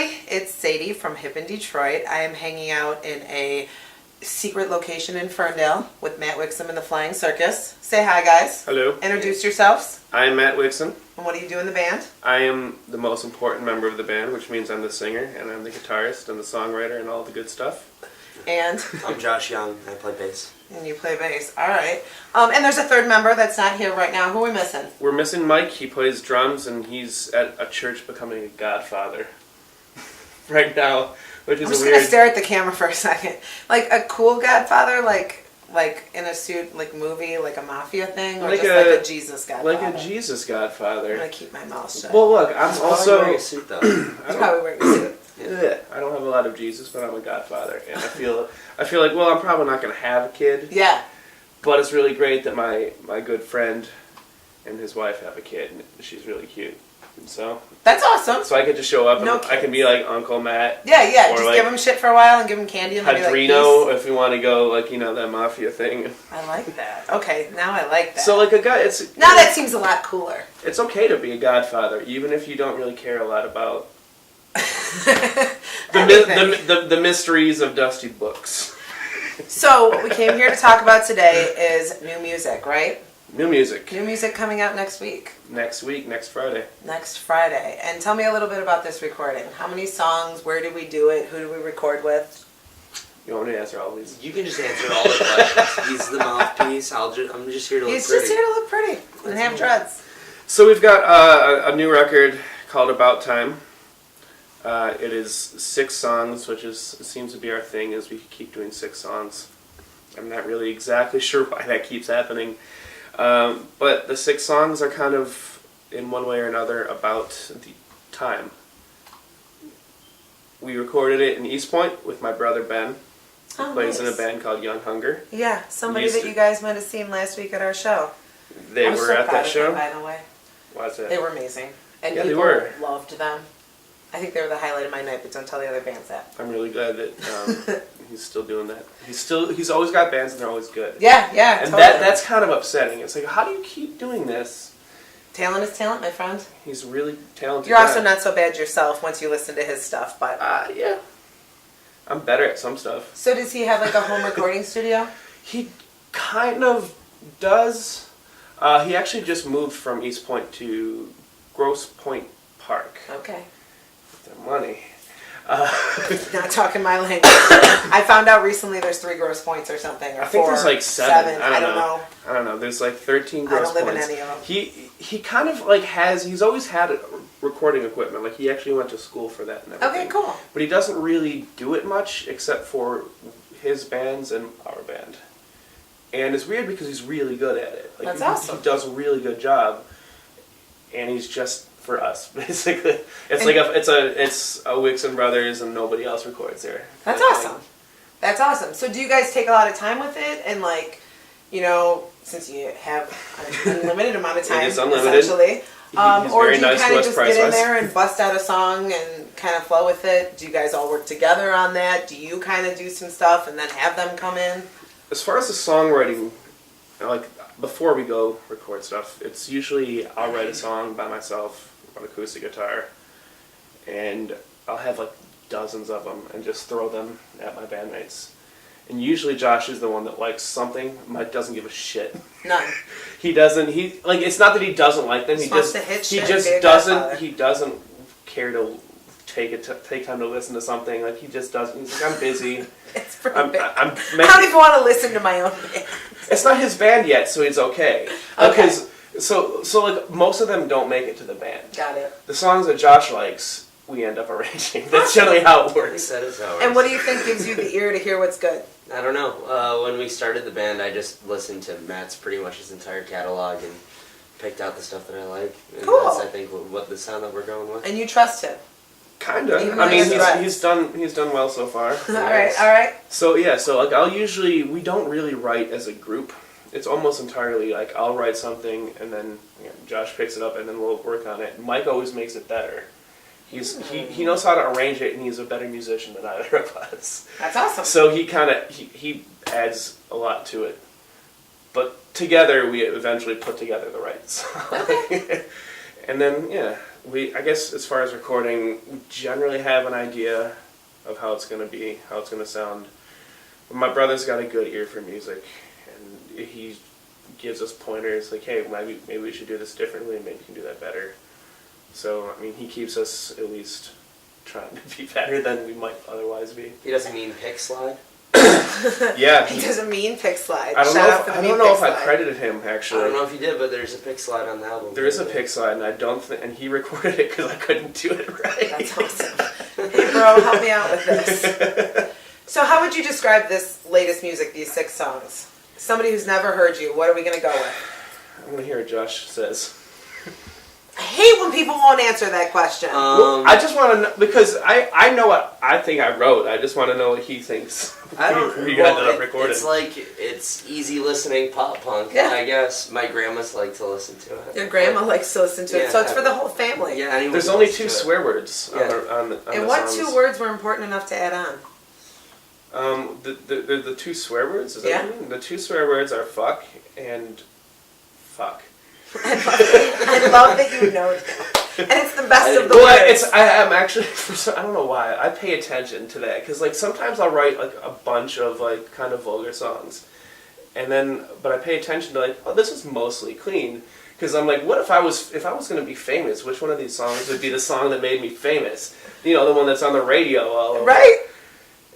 everybody. It's Sadie from Hip in Detroit. I am hanging out in a secret location in Ferndale with Matt Wixson and the Flying Circus. Say hi, guys. Hello. Introduce yourselves. I am Matt Wixson. And what do you do in the band? I am the most important member of the band, which means I'm the singer, and I'm the guitarist, and the songwriter, and all the good stuff. And? I'm Josh Young. I play bass. And you play bass. All right. And there's a third member that's not here right now. Who are we missing? We're missing Mike. He plays drums, and he's at a church becoming a godfather right now, which is I'm just weird. gonna stare at the camera for a second. Like a cool godfather, like in a suit, like movie, like a mafia thing, or like like a Jesus godfather. Like a Jesus godfather. I'm gonna keep my mouth shut. Well, look, I'm also wearing a suit though. He's probably wearing a suit. Yeah, I don't have a lot of Jesus, but I'm a godfather, and I feel like, well, I'm probably not gonna have a kid. Yeah. But it's really great that my good friend and his wife have a kid, and she's really cute. And so That's awesome. So I could just show up and No I can be like Uncle Matt. Yeah, or just like give him shit for a while and give him candy and Padrino, like, if we want to go like that mafia thing. I like that. Okay, now I like that. So like a guy, now that seems a lot cooler. It's okay to be a godfather, even if you don't really care a lot about the mysteries of dusty books. So what we came here to talk about today is new music, right? New music. New music coming out next week. Next Friday. Next Friday. And tell me a little bit about this recording. How many songs? Where did we do it? Who did we record with? You want me to answer all these? You can just answer all the questions. He's the mouthpiece. I'm just here to look He's pretty. just here to look pretty and have dreads. So we've got a new record called About Time. It is 6 songs, which seems to be our thing, is we keep doing 6 songs. I'm not really exactly sure why that keeps happening. But the 6 songs are kind of, in one way or another, about the time. We recorded it in East Point with my brother Ben, who plays in a band called Young Hunger. Yeah, somebody that you guys might have seen last week at our show. They were at that show? Them, by the way. Why's that? They were amazing. And yeah, people they were. loved them. I think they were the highlight of my night, but don't tell the other bands that. I'm really glad that he's still doing that. He's always got bands and they're always good. Yeah, and totally. that's kind of upsetting. It's like, how do you keep doing this? Talent is talent, my friend. He's really talented. You're also not so bad yourself once you listen to his stuff, but yeah, I'm better at some stuff. So does he have like a home recording studio? He kind of does. He actually just moved from East Point to Grosse Pointe Park. Okay. With their money. Not talking my language. I found out recently there's 3 Grosse Points or something, or I think 4, there's like 7. I don't know. I don't know. There's like 13 Grosse Points. I don't live in any of them. He kind of like he's always had recording equipment. Like he actually went to school for that and everything. Okay, cool. But he doesn't really do it much except for his bands and our band. And it's weird because he's really good at it. Like, That's awesome. He does a really good job. And he's just for us, basically. It's a Wixson Brothers and nobody else records there. That's awesome. That's awesome. So do you guys take a lot of time with it? And like, since you have an unlimited amount of time, it is unlimited. Essentially. He's Or very do you nice kind to of us just get in price-wise. there and bust out a song and kind of flow with it? Do you guys all work together on that? Do you kind of do some stuff and then have them come in? As far as the songwriting, like before we go record stuff, it's usually I'll write a song by myself on acoustic guitar, and I'll have like dozens of them and just throw them at my bandmates. And usually Josh is the one that likes something. Mike doesn't give a shit. None. He doesn't. It's not that he doesn't like them. He wants to hit shit He just and be a doesn't. godfather. He doesn't care to take time to listen to something. Like he just doesn't. He's like, I'm busy. It's pretty big. I don't even want to listen to my own band. It's not his band yet, so he's okay. Because so like most of them don't make it to the band. Got it. The songs that Josh likes, we end up arranging. That's generally how it works. That is how it works. And what do you think gives you the ear to hear what's good? I don't know. When we started the band, I just listened to Matt's pretty much his entire catalog and picked out the stuff that I like. And Cool. that's, I think, what the sound that we're going with. And you trust him? Kinda. Even I mean, though he's done well so far. All right. So yeah, so like we don't really write as a group. It's almost entirely like I'll write something and then Josh picks it up and then we'll work on it. Mike always makes it better. He knows how to arrange it and he's a better musician than either of us. That's awesome. So he adds a lot to it. But together we eventually put together the right song. Okay. And then I guess as far as recording, we generally have an idea of how it's going to be, how it's going to sound. But my brother's got a good ear for music, and he gives us pointers like, hey, maybe we should do this differently, maybe we can do that better. So, I mean, he keeps us at least trying to be better than we might otherwise be. He doesn't mean pick slide? Yeah. He doesn't mean pick slide. I don't Shout know out if, for the I mean don't know pick if I slide. credited him, actually. I don't know if you did, but there's a pick slide on the album. There is a pick slide, and I don't think, and he recorded it because I couldn't do it right. That's awesome. Hey, bro, help me out with this. So how would you describe this latest music, these 6 songs? Somebody who's never heard you, what are we going to go with? I'm going to hear what Josh says. I hate when people won't answer that question. Well, I just want to know, because I know what I think I wrote. I just want to know what he thinks. I don't You well, ended up recording. It's like, it's easy listening pop punk, Yeah. I guess. My grandma's like to listen to it. Your grandma likes to listen to it, so it's for the whole family. Yeah, anyone There's can only listen 2 to it. swear words on the And what songs. 2 words were important enough to add on? The 2 swear words? Is that Yeah. what you mean? The 2 swear words are fuck and fuck. I love that you know that. And it's the best of the Well, words. I'm actually, I don't know why, I pay attention to that, because like sometimes I'll write like a bunch of like kind of vulgar songs, and then, but I pay attention to like, oh, this is mostly clean, because I'm like, what if I was going to be famous, which one of these songs would be the song that made me famous? You know, the one that's on the radio all over. Right?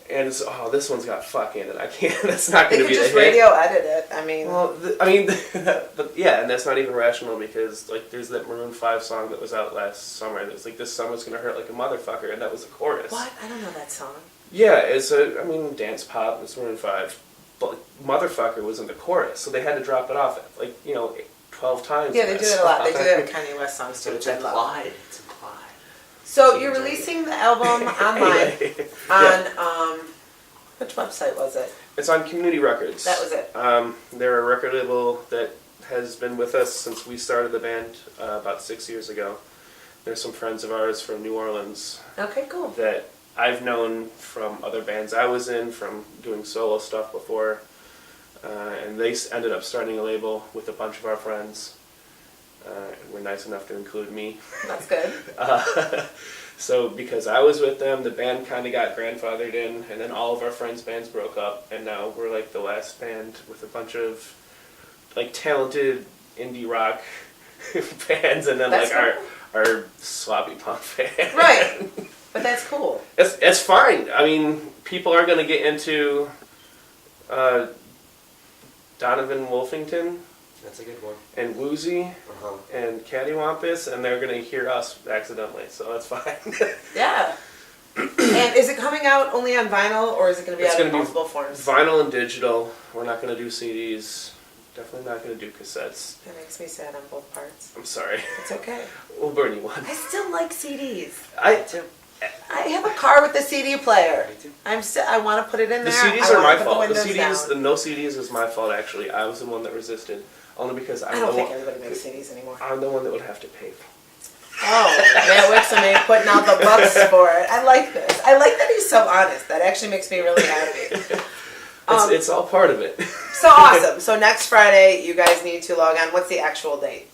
And it's, oh, this one's got fuck in it, I can't, that's not They going to could be just the hit. radio edit it. I mean, Well, but yeah, and that's not even rational, because like there's that Maroon 5 song that was out last summer. That's like, this summer's gonna hurt like a motherfucker, and that was the chorus. what? I don't know that song. Yeah, it's dance pop. It's Maroon 5, but like, motherfucker was in the chorus, so they had to drop it off 12 times. Yeah, they in do that it a lot. They song. do that with Kanye West songs too, But it's which I love. implied. It's implied. So you're releasing the album online Yeah. on which website was it? It's on Community Records. That was it. They're a record label that has been with us since we started the band about 6 years ago. There's some friends of ours from New Orleans Okay, cool. that I've known from other bands I was in, from doing solo stuff before, and they ended up starting a label with a bunch of our friends. And were nice enough to include me. That's good. So because I was with them, the band kind of got grandfathered in, and then all of our friends' bands broke up, and now we're like the last band with a bunch of like talented indie rock bands, and then That's like our sloppy punk band. Right. But that's cool. It's fine. I mean, people are going to get into Donovan Wolfington That's a good one. and Woozy Uh-huh. and Cattywampus, and they're going to hear us accidentally, so that's fine. Yeah. And is it coming out only on vinyl, or is it going to be It's out in gonna be multiple forms? Vinyl and digital. We're not going to do CDs. Definitely not going to do cassettes. That makes me sad on both parts. I'm sorry. It's okay. We'll burn you one. I still like CDs. I I have a car with a CD player. Me too. I want to put it in The there. CDs I are wanna my put fault. The windows CDs, down. the no CDs is my fault, actually. I was the one that resisted. Only because I don't think everybody makes CDs anymore. I'm the one that would have to pay. Oh, Matt Wixson ain't putting out the bucks for it. I like this. I like that he's so honest. That actually makes me really happy. It's all part of it. So awesome. So next Friday, you guys need to log on. What's the actual date?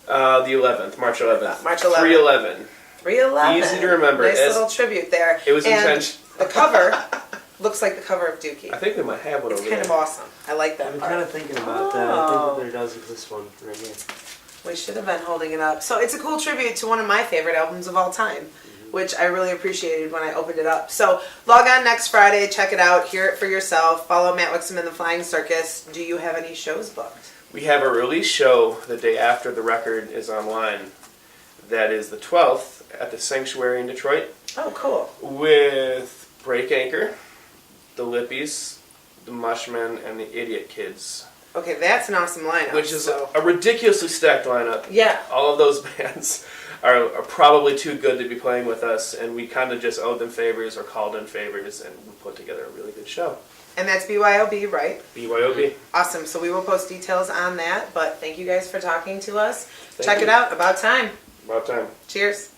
The 11th, March 11th. March 11th. 3/11. 3/11. Easy to remember. Nice little tribute there. It was and intentional. The cover looks like the cover of Dookie. I think we might have one It's over kind of there. awesome. I like that I'm part. kind of thinking about that. I think that there does exist one right here. We should have been holding it up. So it's a cool tribute to one of my favorite albums of all time, which I really appreciated when I opened it up. So log on next Friday, check it out, hear it for yourself. Follow Matt Wixson and the Flying Circus. Do you have any shows booked? We have a release show the day after the record is online. That is the 12th at the Sanctuary in Detroit Oh, cool. with Break Anchor, the Lippies, the Mushmen, and the Idiot Kids, Okay, that's an awesome lineup. which is so. a ridiculously stacked lineup. Yeah. All of those bands are probably too good to be playing with us, and we kind of just owed them favors or called in favors, and we put together a really good show. And that's BYOB, right? BYOB. Awesome. So we will post details on that, but thank you guys for talking to us. Thank Check you. it out. About time. About time. Cheers.